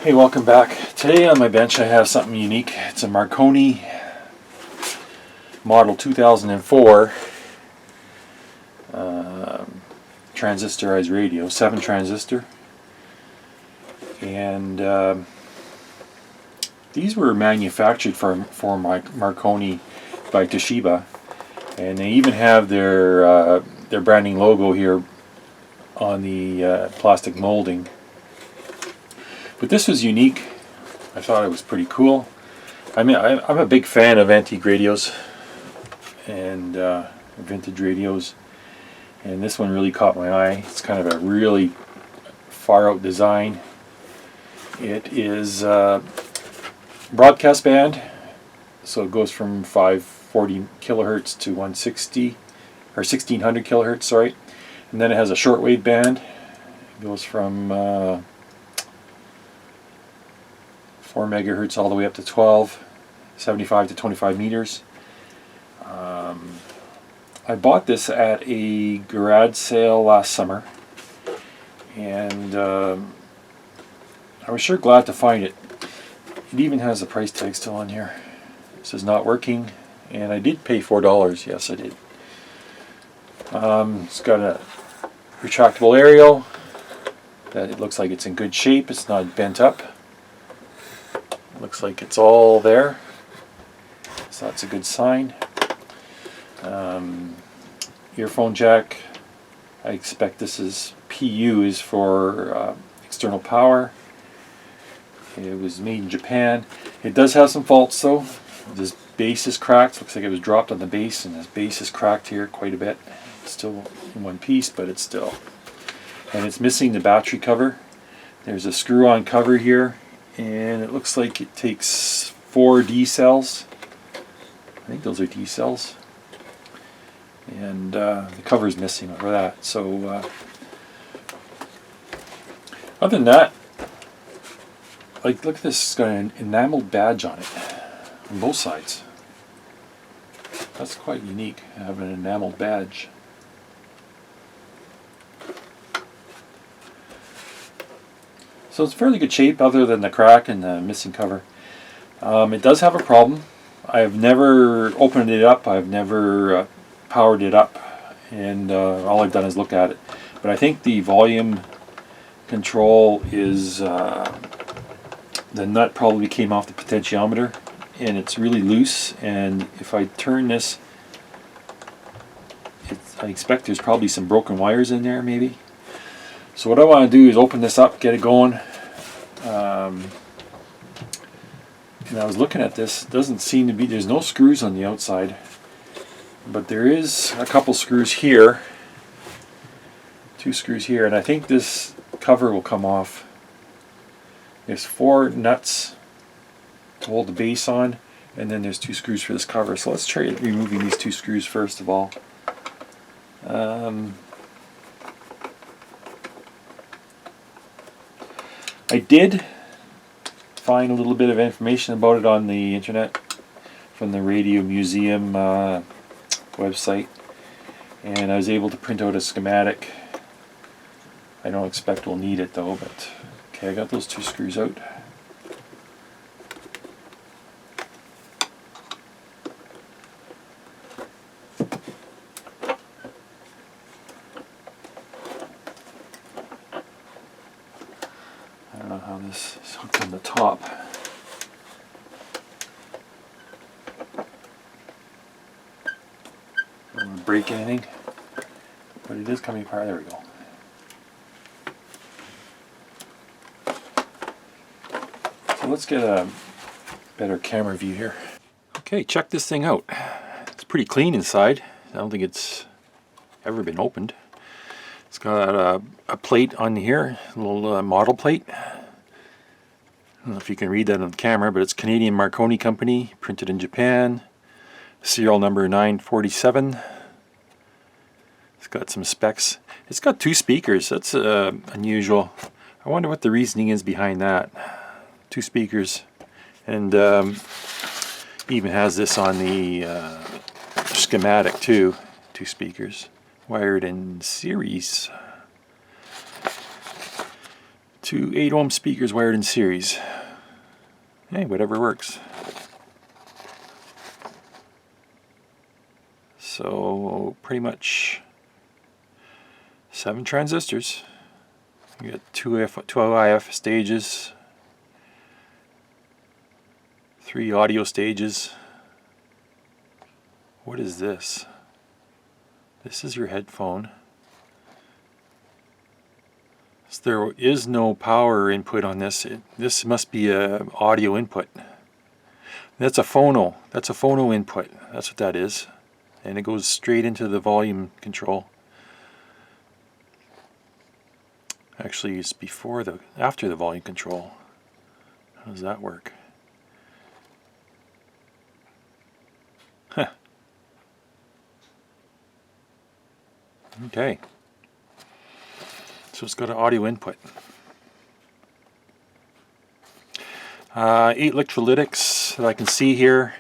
Hey, welcome back. Today on my bench I have something unique. It's a Marconi model 2004 transistorized radio, 7 transistor, and these were manufactured for Marconi by Toshiba, and they even have their branding logo here on the plastic molding. But this was unique. I thought it was pretty cool. I mean, I'm a big fan of antique radios and vintage radios, and this one really caught my eye. It's kind of a really far out design. It is broadcast band, so it goes from 540 kilohertz to 160 or 1600 kilohertz, sorry. And then it has a shortwave band. It goes from 4 megahertz all the way up to 12, 75 to 25 meters. I bought this at a garage sale last summer, and I was sure glad to find it. It even has the price tag still on here. It says not working, and I did pay $4. Yes, I did. It's got a retractable aerial that it looks like it's in good shape. It's not bent up. Looks like it's all there, so that's a good sign. Earphone jack. I expect this is PU is for external power. It was made in Japan. It does have some faults though. This base is cracked. Looks like it was dropped on the base, and this base is cracked here quite a bit. It's still in one piece, but it's still. And it's missing the battery cover. There's a screw-on cover here, and it looks like it takes 4 D cells. I think those are D cells. And the cover is missing over that. So other than that, like, look at this. It's got an enameled badge on it on both sides. That's quite unique, having an enameled badge. So it's fairly good shape other than the crack and the missing cover. It does have a problem. I've never opened it up. I've never powered it up, and all I've done is look at it. But I think the volume control is the nut probably came off the potentiometer, and it's really loose. And if I turn this, I expect there's probably some broken wires in there maybe. So what I want to do is open this up, get it going. And I was looking at this. It doesn't seem to be, there's no screws on the outside, but there is a couple screws here. 2 screws here, and I think this cover will come off. There's 4 nuts to hold the base on, and then there's 2 screws for this cover. So let's try removing these 2 screws first of all. I did find a little bit of information about it on the internet from the Radio Museum website, and I was able to print out a schematic. I don't expect we'll need it though, but okay, I got those 2 screws out. I don't know how this is hooked on the top. I don't want to break anything, but it is coming apart. There we go. So let's get a better camera view here. Okay, check this thing out. It's pretty clean inside. I don't think it's ever been opened. It's got a plate on here, a little model plate. I don't know if you can read that on the camera, but it's Canadian Marconi Company, printed in Japan. Serial number 947. It's got some specs. It's got 2 speakers. That's unusual. I wonder what the reasoning is behind that. 2 speakers. And even has this on the schematic too. 2 speakers. Wired in series Two 8-ohm speakers wired in series. Hey, whatever works. So pretty much 7 transistors. You got two IF stages, 3 audio stages. What is this? This is your headphone. So there is no power input on this. This must be a audio input. That's a phono. That's a phono input. That's what that is. And it goes straight into the volume control. Actually, it's after the volume control. How does that work? Huh. Okay. So it's got an audio input. 8 electrolytics that I can see here.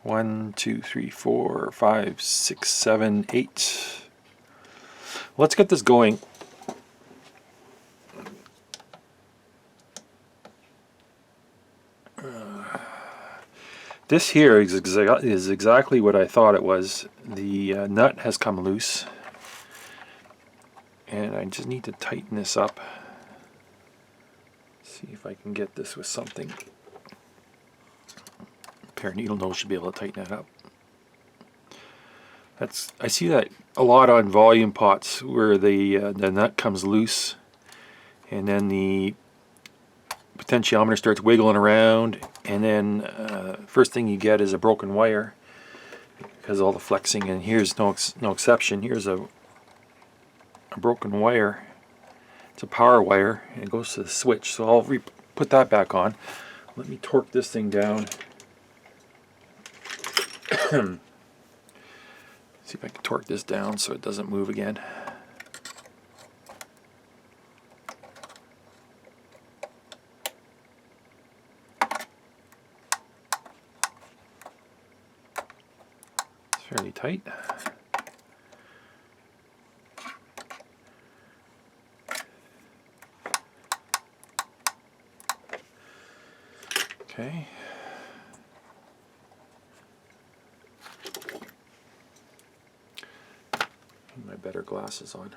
1, 2, 3, 4, 5, 6, 7, 8. Let's get this going. This here is exactly what I thought it was. The nut has come loose. And I just need to tighten this up. See if I can get this with something. A pair of needle nose should be able to tighten that up. I see that a lot on volume pots where the nut comes loose, and then the potentiometer starts wiggling around, and then first thing you get is a broken wire because of all the flexing. And here's no exception. Here's a broken wire. It's a power wire, and it goes to the switch. So I'll put that back on. Let me torque this thing down. See if I can torque this down so it doesn't move again. It's fairly tight. Okay. Put my better glasses on.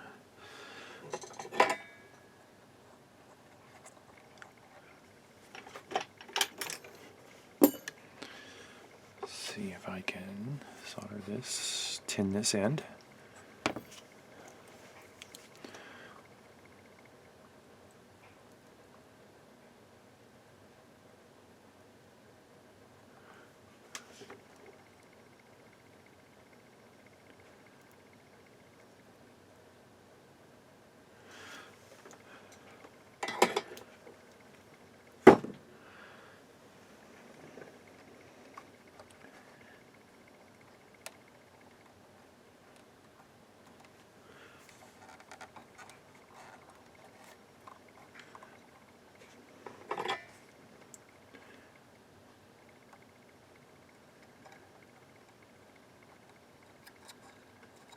See if I can solder this, tin this end.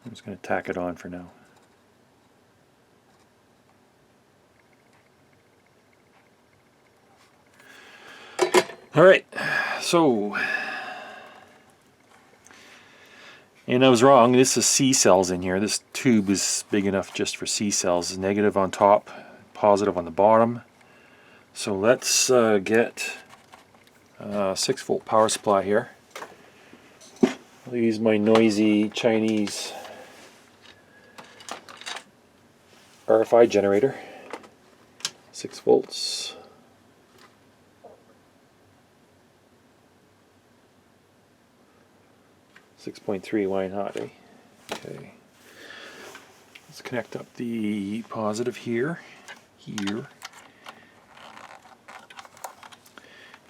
I'm just going to tack it on for now. Alright, so, and I was wrong, this is C cells in here. This tube is big enough just for C cells. Negative on top, positive on the bottom. So let's get a 6-volt power supply here. I'll use my noisy Chinese RFI generator. 6 volts. .3, why not, eh? Okay. Let's connect up the positive here,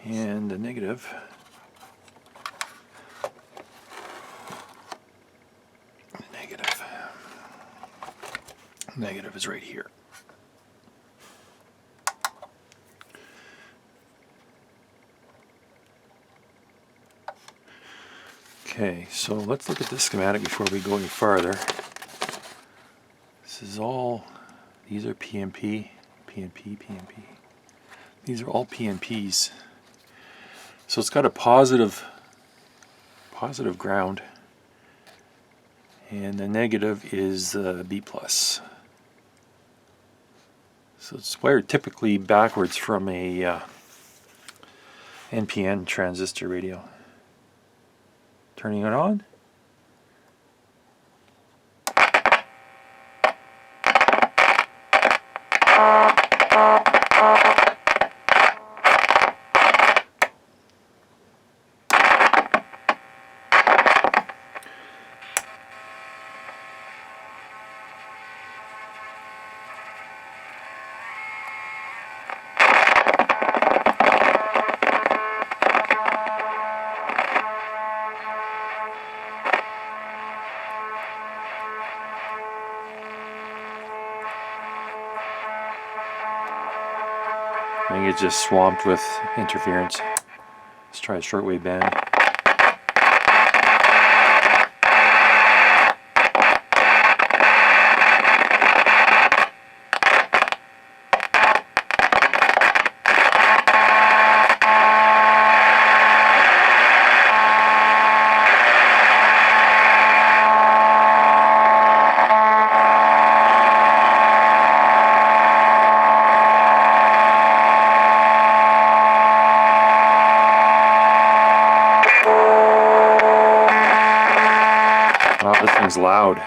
and the negative. Negative is right here. Okay, so let's look at this schematic before we go any farther. This is all, these are PNP PNP, PNP. These are all PNPs. So it's got a positive ground, and the negative is B+. So it's wired typically backwards from a NPN transistor radio. Turning it on. I think it's just swamped with interference. Let's try a shortwave band. Oh, this thing's loud.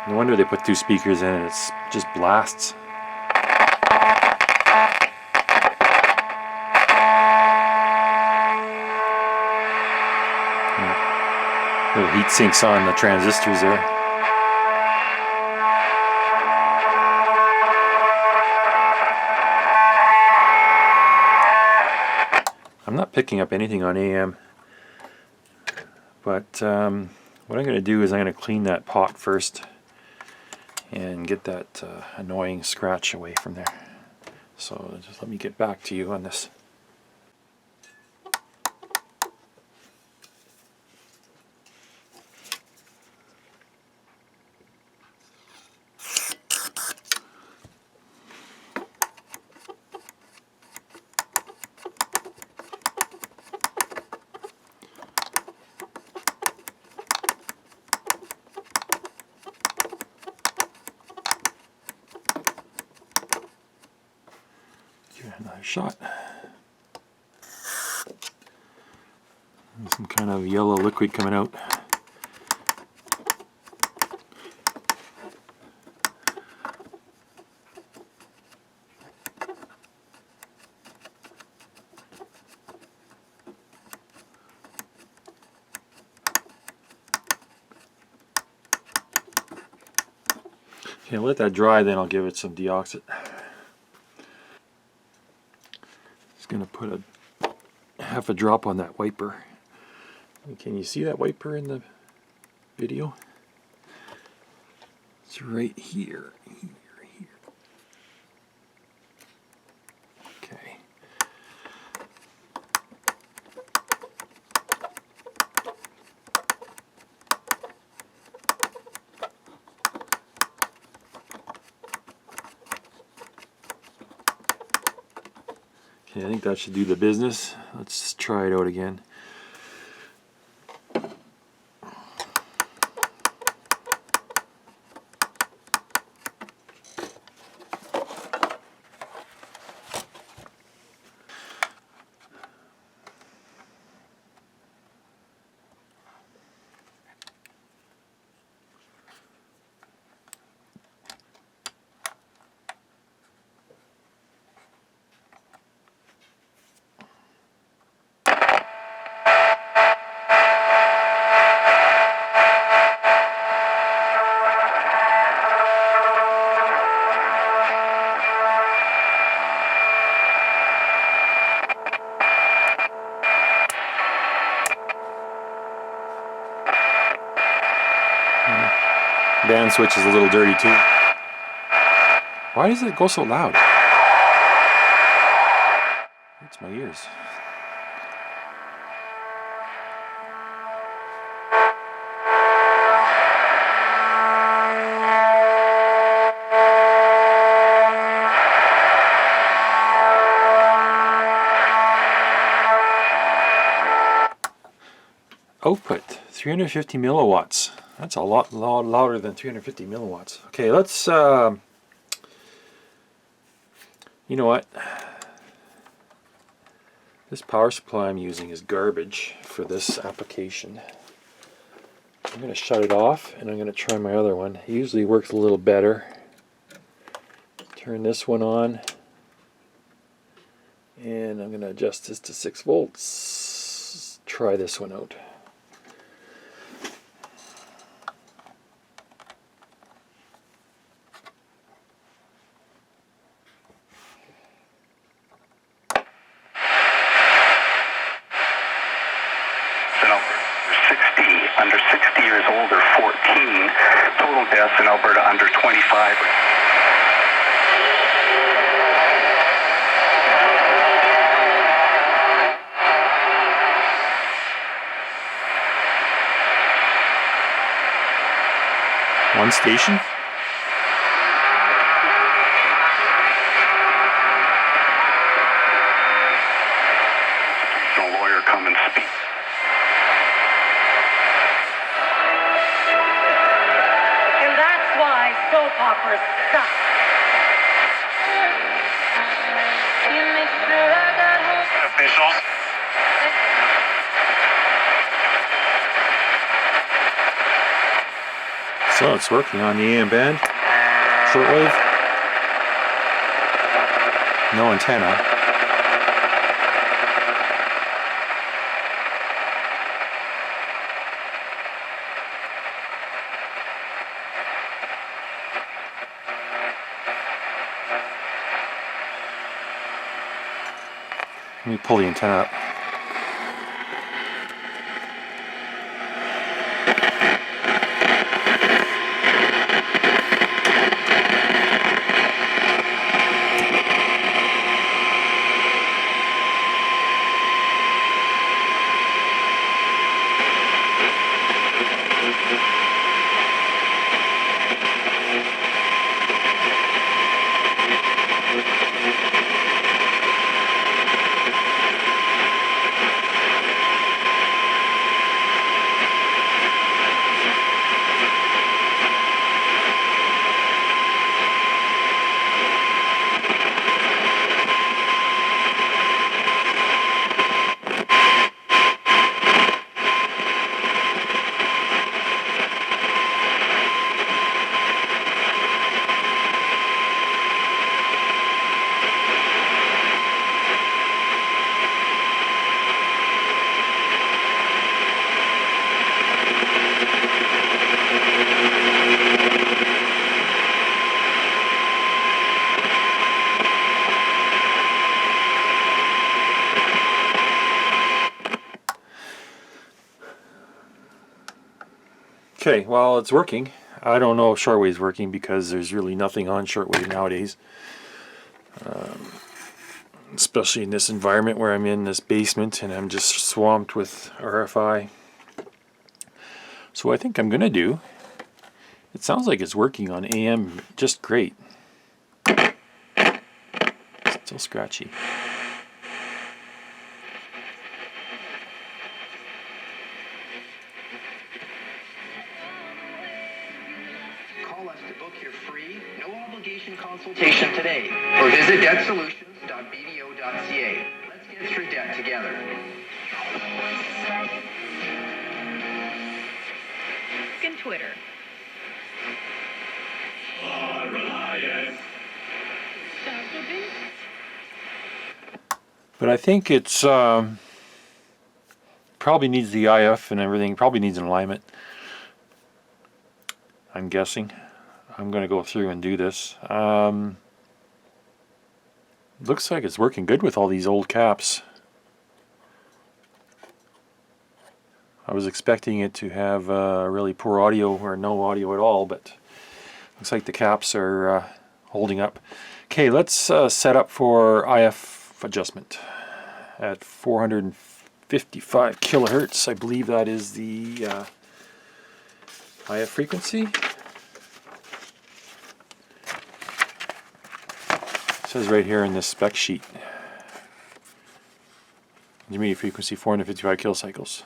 No wonder they put 2 speakers in it. It's just blasts. Little heat sinks on the transistors there. I'm not picking up anything on AM, but what I'm going to do is I'm going to clean that pot first and get that annoying scratch away from there. So just let me get back to you on this. Give it another shot. There's some kind of yellow liquid coming out. Okay, let that dry, then I'll give it some deoxit. Just going to put half a drop on that wiper. Can you see that wiper in the video? It's right here. Here. Okay. Okay, I think that should do the business. Let's try it out again. Band switch is a little dirty too. Why does it go so loud? Hurts my ears. output, 350 milliwatts. That's a lot louder than 350 milliwatts. Okay, let's, you know what? This power supply I'm using is garbage for this application. I'm going to shut it off and I'm going to try my other one. It usually works a little better. Turn this one on. And I'm going to adjust this to 6 volts. Try this one out. Under 60 years old or 14. Total deaths in Alberta under 25. One station. Constitutional lawyer come and speak. Soap operas suck. Officials. So it's working on the AM band. Shortwave. No antenna. Let me pull the antenna up. Okay, well, it's working. I don't know if shortwave's working because there's really nothing on shortwave nowadays. Especially in this environment where I'm in this basement and I'm just swamped with RFI. So what I think I'm going to do, it sounds like it's working on AM just great. Still scratchy. Call us to book your free, no obligation consultation today, or visit debtsolutions.bdo.ca. Let's get through debt together. And Twitter. But I think it's probably needs the IF and everything. Probably needs an alignment. I'm guessing. I'm going to go through and do this. Looks like it's working good with all these old caps. I was expecting it to have really poor audio or no audio at all, but looks like the caps are holding up. Okay, let's set up for IF adjustment at 455 kilohertz. I believe that is the IF frequency. It says right here in this spec sheet. Intermediate frequency 455 kilocycles.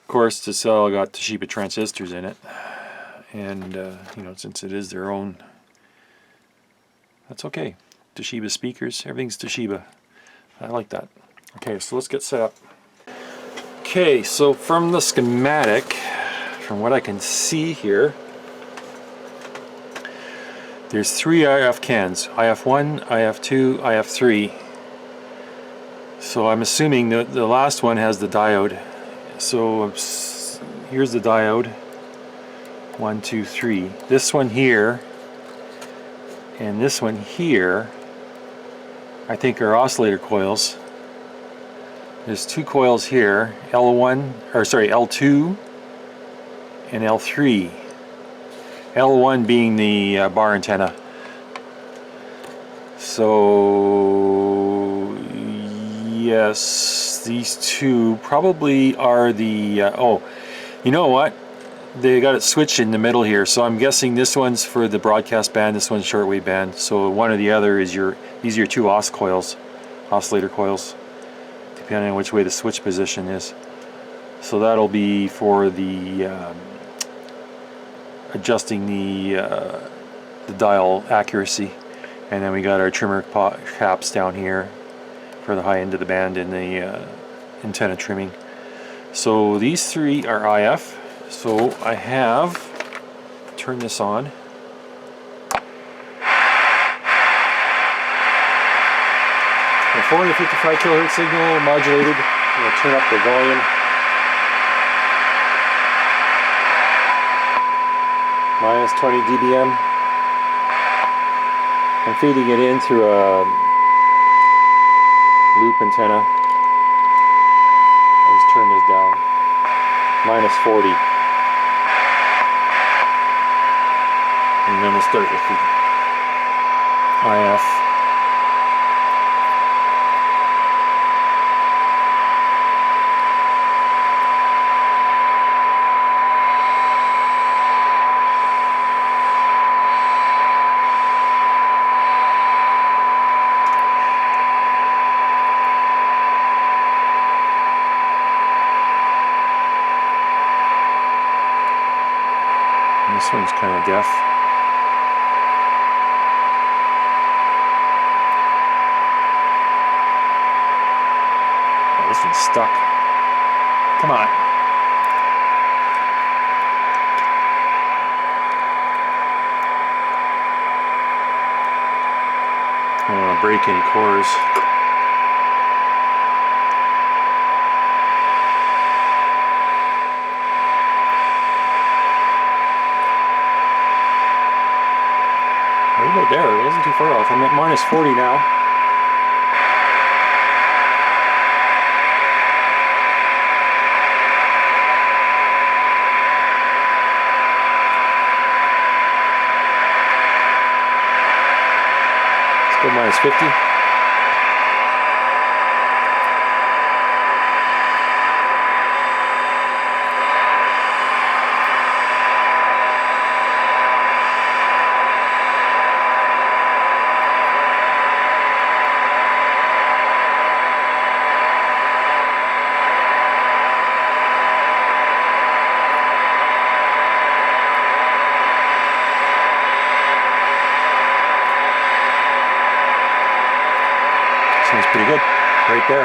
course, this all got Toshiba transistors in it, and you know, since it is their own, that's okay. Toshiba speakers, everything's Toshiba. I like that. Okay, so let's get set up. Okay, so from the schematic, from what I can see here, there's 3 IF cans, IF1, IF2, IF3. So I'm assuming that the last one has the diode. So here's the diode, 1, 2, 3. This one here, and this one here, I think are oscillator coils. There's 2 coils here, L2 and L3. L1 being the bar antenna. So yes, these 2 probably are the oh, you know what? They got it switched in the middle here, so I'm guessing this one's for the broadcast band, this one's shortwave band. So one or the other is these are your 2 oscillator coils, depending on which way the switch position is. So that'll be for the adjusting the dial accuracy, and then we got our trimmer caps down here for the high end of the band and the antenna trimming. So these 3 are IF. So I have turn this on. A 455 kilohertz signal modulated. I'm going to turn up the volume. Minus 20 dBm. I'm feeding it in through a loop antenna. Let's turn this down. Minus 40. And then we'll start with the IF. This one's kind of deaf. Oh, this one's stuck. Come on. I don't want to break any cores. Right about there, it wasn't too far off. I'm at minus 40 now. Let's go minus 50. Sounds pretty good, right there.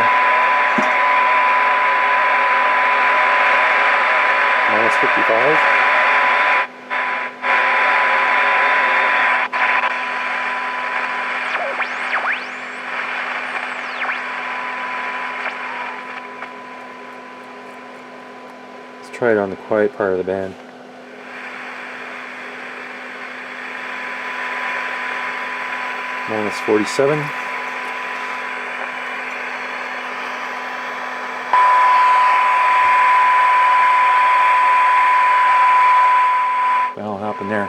Minus 55. Let's try it on the quiet part of the band. Minus 47. That'll happen there.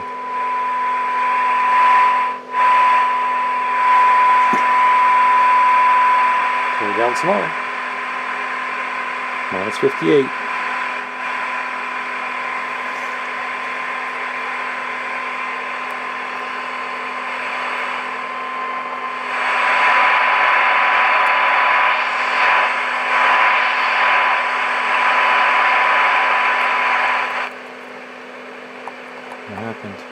Turn it down some more. Minus 58. happened?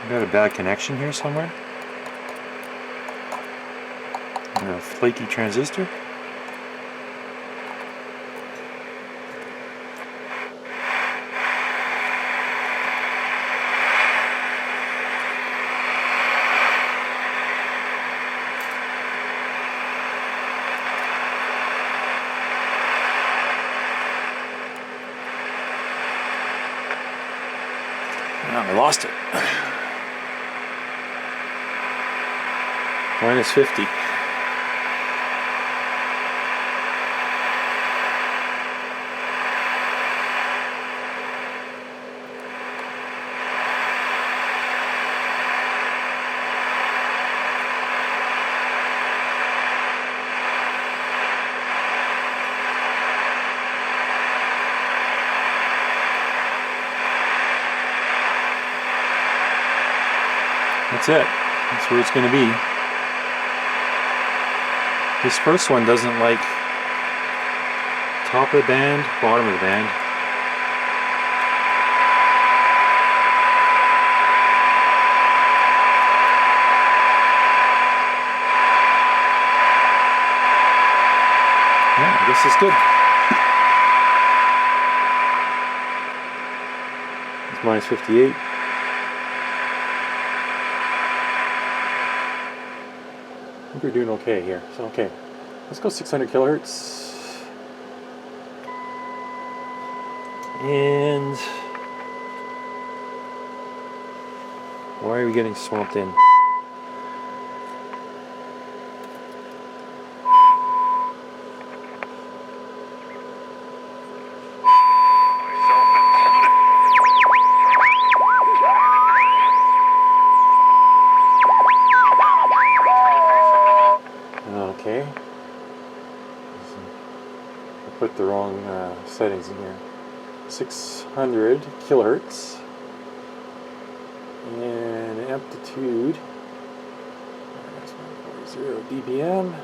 I got a bad connection here somewhere? Or a flaky transistor? I lost it. Minus 50. That's it. That's where it's going to be. This first one doesn't like top of the band, bottom of the band. Yeah, I guess it's good. It's minus 58. I think we're doing okay here. So okay, let's go 600 kilohertz. And why are we getting swamped in? Okay. I put the wrong settings in here. 600 kilohertz. And amplitude. 0 dBm.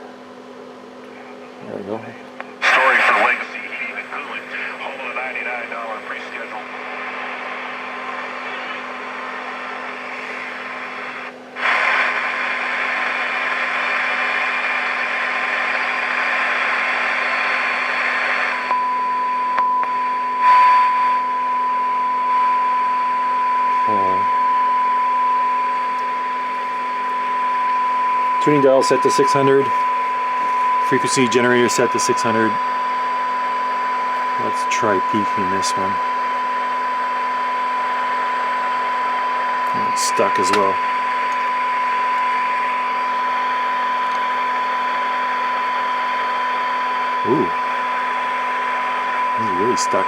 There we go. Story for Legacy Heating and Cooling. Hold a $99 pre-schedule. Tuning dial set to 600. Frequency generator set to 600. Let's try peaking this one. And it's stuck as well. Ooh. This is really stuck.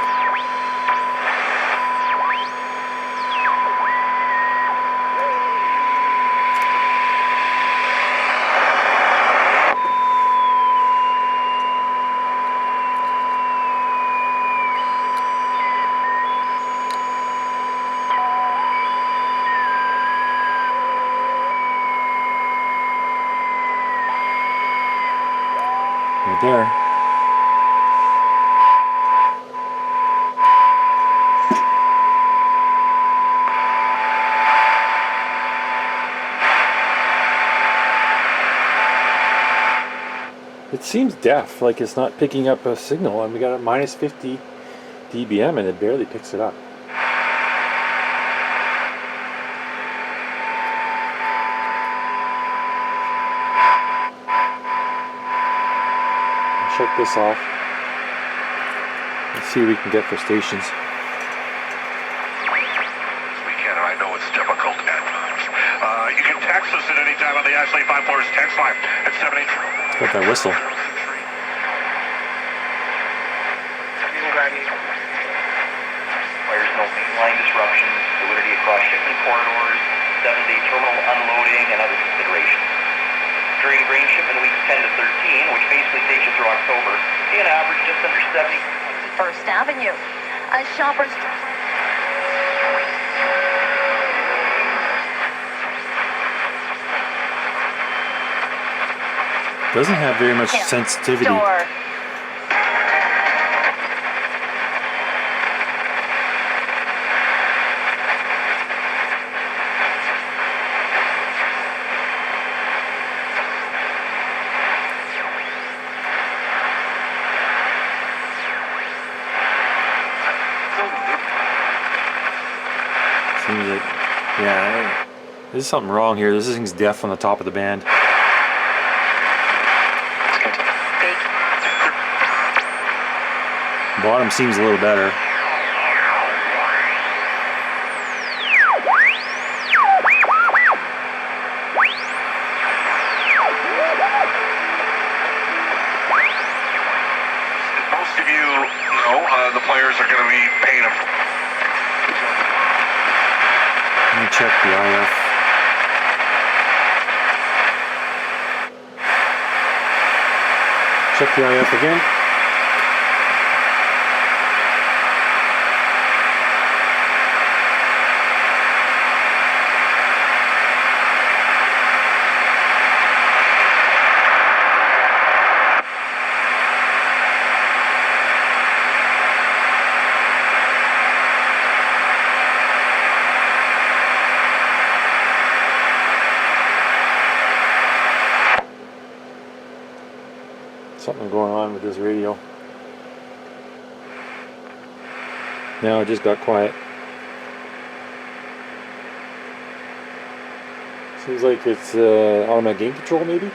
Right there. It seems deaf, like it's not picking up a signal, and we got a minus 50 dBm and it barely picks it up. Shut this off. Let's see what we can get for stations. We can, and I know it's difficult at times. You can text us at any time on the Ashley 54's text line at 78. It's got that whistle. Requires no mainline disruptions, fluidity across shipment corridors, 7-day terminal unloading, and other considerations. During grain shipment weeks 10 to 13, which basically takes you through October, see an average just under 70. First Avenue. Shoppers. Doesn't have very much sensitivity. Door. Seems like, yeah, there's something wrong here. This thing's deaf on the top of the band. Bottom seems a little better. Most of you know the players are going to be paying a... Let me check the IF. Check the IF again. Something going on with this radio. Now it just got quiet. Seems like it's automatic gain control maybe.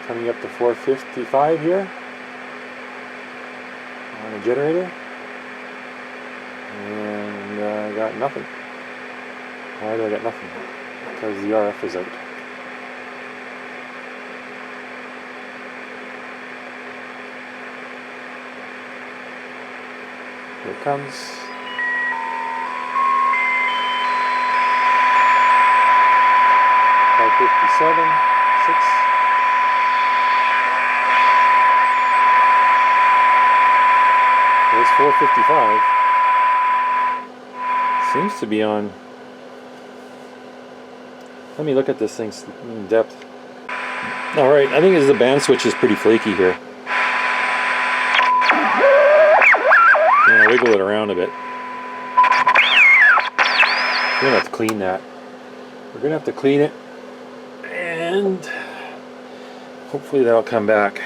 Coming up to 455 here on the generator. And I got nothing. Why do I got nothing? Because the RF is out. Here it comes. $557, 6. There's 455. Seems to be on. Let me look at this thing in depth. Alright, I think the band switch is pretty flaky here. Yeah, wiggle it around a bit. We're gonna have to clean that. We're gonna have to clean it, and hopefully that'll come back.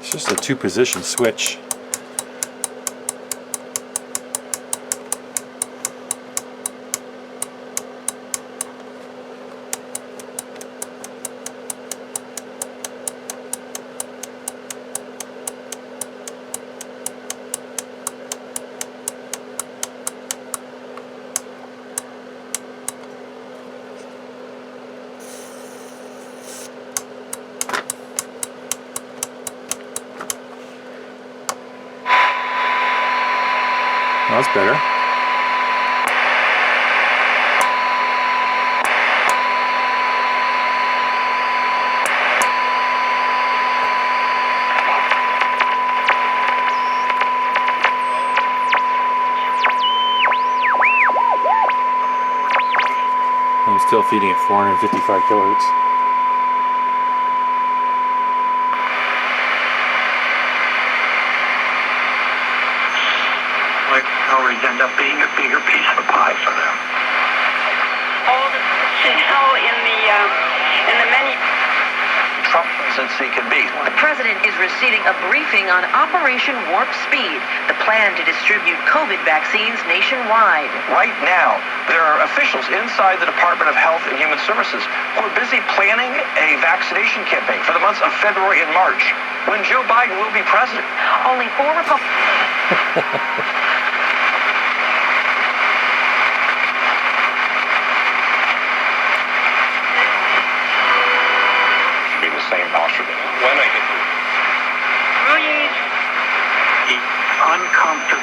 It's just a 2-position switch. That's better. I'm still feeding at 455 kilohertz. End up being a bigger piece of the pie for them. All the personnel in the many Trump since he can be. The president is receiving a briefing on Operation Warp Speed, the plan to distribute COVID vaccines nationwide. Right now, there are officials inside the Department of Health and Human Services who are busy planning a vaccination campaign for the months of February and March, when Joe Biden will be president. Only 4 Republicans. When I get through. brilliant, Uncomfortable.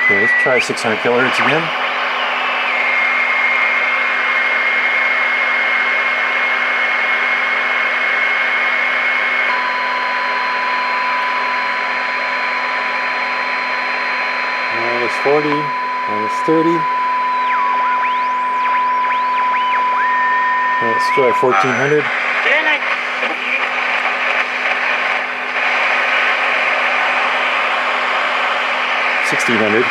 Okay, let's try 600 kilohertz again. -40, -30. Let's try 1400. then I 1600.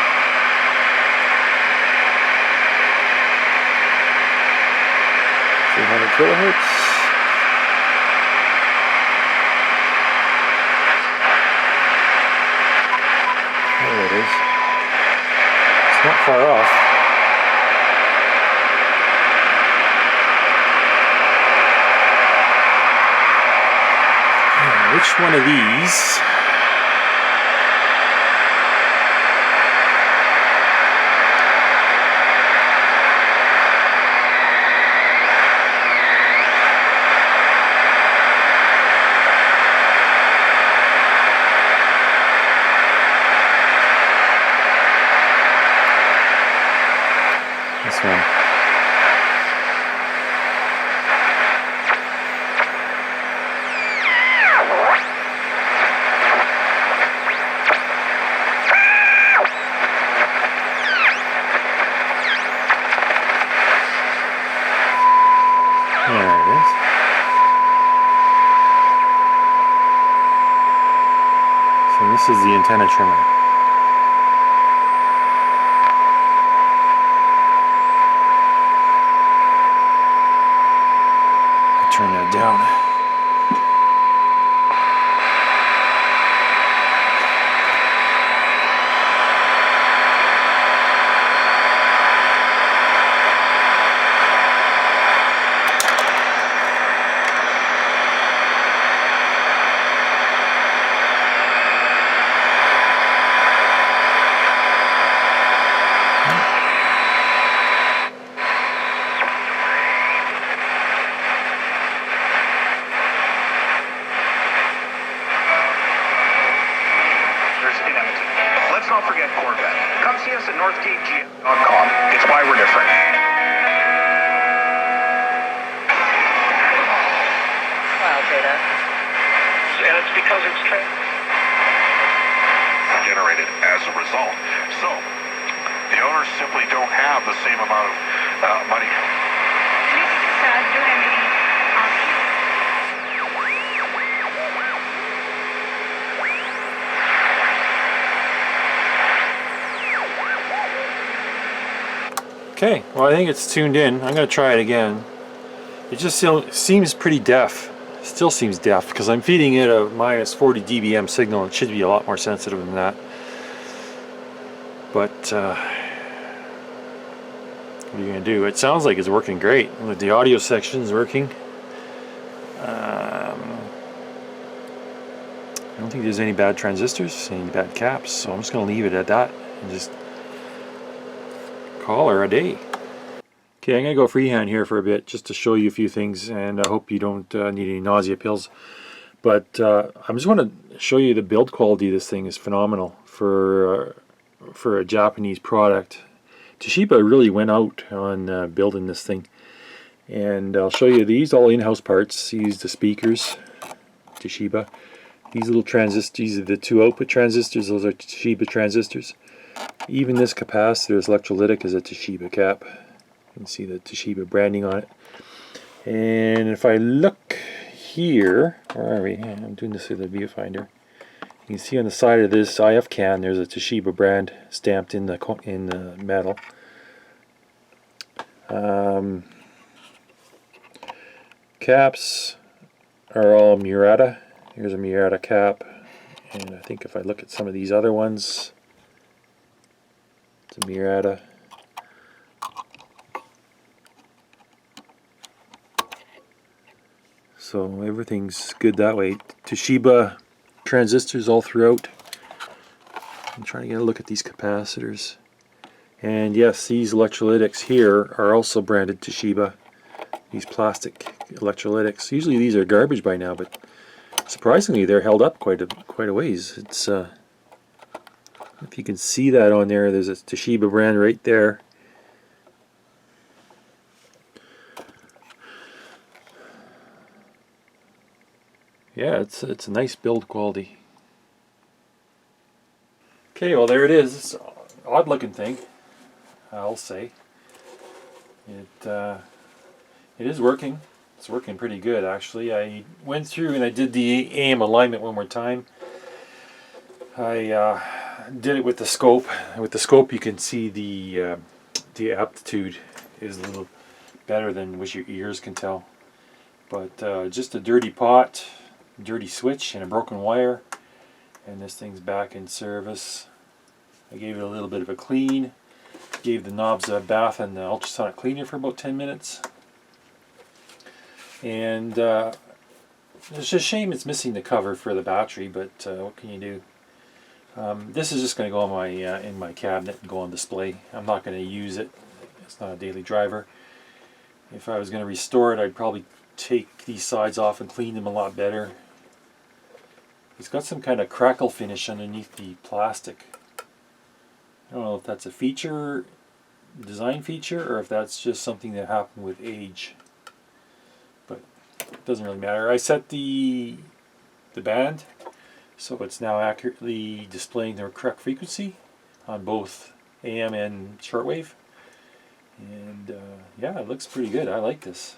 kilohertz. There it is. It's not far off. Which one of these? This one. There it is. So this is the antenna trimmer. Turn that down. Let's not forget Corvette. Come see us at northgategm.com. It's why we're different. Wow, data. And it's because it's Generated as a result. So, the owners simply don't have the same amount of money. Okay, well I think it's tuned in. I'm going to try it again. It just still seems pretty deaf. Still seems deaf because I'm feeding it a minus 40 dBm signal. It should be a lot more sensitive than that. But what are you going to do? It sounds like it's working great. The audio section is working. I don't think there's any bad transistors, any bad caps, so I'm just going to leave it at that and just call her a day. Okay, I'm going to go freehand here for a bit just to show you a few things, and I hope you don't need any nausea pills. But I just want to show you the build quality of this thing is phenomenal for a Japanese product. Toshiba really went out on building this thing. And I'll show you these all in-house parts. These the speakers, Toshiba. These little transistors, these are the two output transistors, those are Toshiba transistors. Even this capacitor, this electrolytic, is a Toshiba cap. You can see the Toshiba branding on it. And if I look here, where are we? Yeah, I'm doing this with the viewfinder. You can see on the side of this IF can, there's a Toshiba brand stamped in the metal. Caps are all Murata. Here's a Murata cap, and I think if I look at some of these other ones, it's a Murata. So everything's good that way. Toshiba transistors all throughout. I'm trying to get a look at these capacitors. And yes, these electrolytics here are also branded Toshiba. These plastic electrolytics. Usually these are garbage by now, but surprisingly they're held up quite a ways. It's if you can see that on there, there's a Toshiba brand right there. Yeah, it's a nice build quality. Okay, well there it is. It's an odd looking thing, I'll say. It is working. It's working pretty good actually. I went through and I did the AM alignment one more time. I did it with the scope. With the scope you can see the aptitude is a little better than what your ears can tell. But just a dirty pot, dirty switch, and a broken wire, and this thing's back in service. I gave it a little bit of a clean, gave the knobs a bath in the ultrasonic cleaner for about 10 minutes. And it's a shame it's missing the cover for the battery, but what can you do? This is just going to go on my in my cabinet and go on display. I'm not going to use it. It's not a daily driver. If I was going to restore it, I'd probably take these sides off and clean them a lot better. It's got some kind of crackle finish underneath the plastic. I don't know if that's a feature, design feature, or if that's just something that happened with age. But it doesn't really matter. I set the band so it's now accurately displaying the correct frequency on both AM and shortwave. And yeah, it looks pretty good. I like this.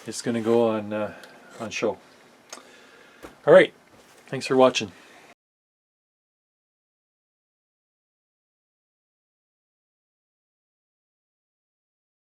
It's going to go on show. All right. Thanks for watching.